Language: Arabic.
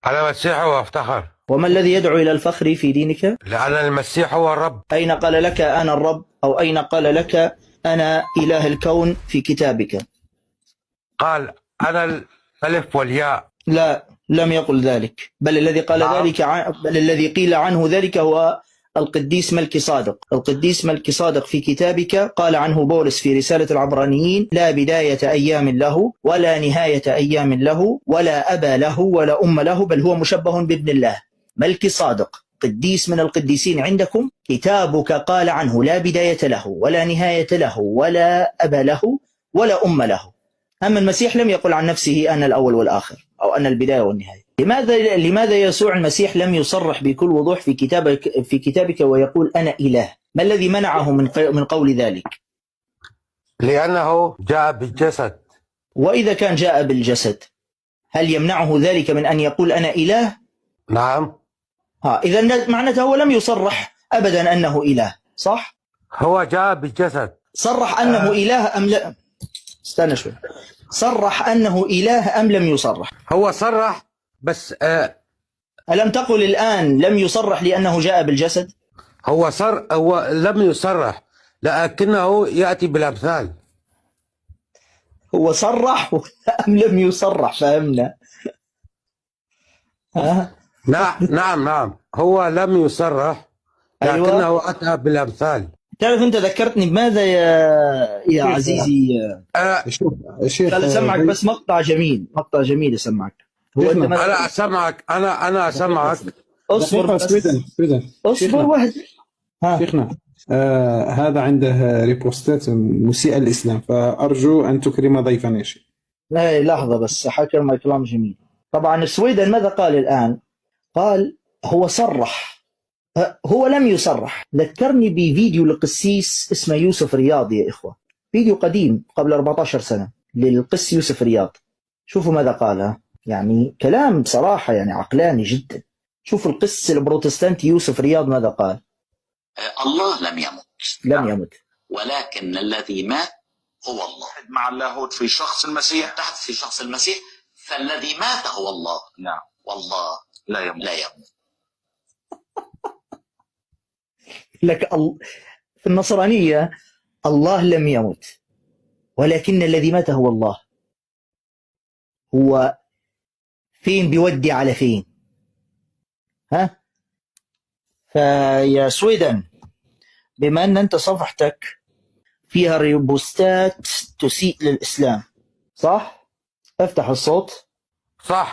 أنا مسيحي وأفتخر. وما الذي يدعو إلى الفخر في دينك؟ لأن المسيح هو الرب. أين قال لك أنا الرب، أو أين قال لك أنا إله الكون في كتابك؟ قال أنا الألف والياء. لا، لم يقل ذلك، بل الذي قال ذلك بل الذي قيل عنه ذلك هو القديس ملكي صادق. القديس ملكي صادق في كتابك قال عنه بولس في رسالة العبرانيين: لا بداية أيام له ولا نهاية أيام له ولا أبا له ولا أم له، بل هو مشبه بابن الله. ملكي صادق قديس من القديسين عندكم، كتابك قال عنه لا بداية له ولا نهاية له ولا أبا له ولا أم له. أما المسيح لم يقل عن نفسه أنا الأول والآخر أو أن البداية والنهاية. لماذا يسوع المسيح لم يصرح بكل وضوح في كتابك ويقول أنا إله؟ ما الذي منعه من قول ذلك؟ لأنه جاء بالجسد. وإذا كان جاء بالجسد، هل يمنعه ذلك من أن يقول أنا إله؟ نعم. إذا معناته هو لم يصرح أبدا أنه إله، صح؟ هو جاء بالجسد. صرح أنه إله أم لا؟ استنى شوي. صرح أنه إله أم لم يصرح؟ هو صرح بس ألم تقل الآن لم يصرح لأنه جاء بالجسد؟ هو لم يصرح لكنه يأتي بالأمثال. هو صرح أم لم يصرح؟ فهمنا. نعم هو لم يصرح لكنه أيوة. أتى بالأمثال. تعرف أنت ذكرتني بماذا يا عزيزي؟ الشيخ أسمعك بس مقطع جميل أسمعك. أنا أسمعك. أنا أسمعك. أصبر واحد. شيخنا هذا عنده ريبوستات مسيئة للإسلام، فأرجو أن تكرم ضيفنا يا شيخ. لا لحظة بس، حكى كلام جميل. طبعا السويدن ماذا قال الآن؟ قال هو صرح، هو لم يصرح. ذكرني بفيديو لقسيس اسمه يوسف رياض يا إخوة، فيديو قديم قبل 14 سنة للقس يوسف رياض. شوفوا ماذا قال، يعني كلام بصراحة يعني عقلاني جدا. شوفوا القس البروتستانتي يوسف رياض ماذا قال. الله لم يمت، ولكن الذي مات هو الله مع اللاهوت في شخص المسيح، تحت في شخص المسيح، فالذي مات هو الله. نعم. والله لا يموت. لك في النصرانية الله لم يمت، ولكن الذي مات هو الله. هو فين بيودي على فين؟ فيا سويدن، بما أن أنت صفحتك فيها ريبوستات تسيء للإسلام، صح؟ افتح الصوت. صح.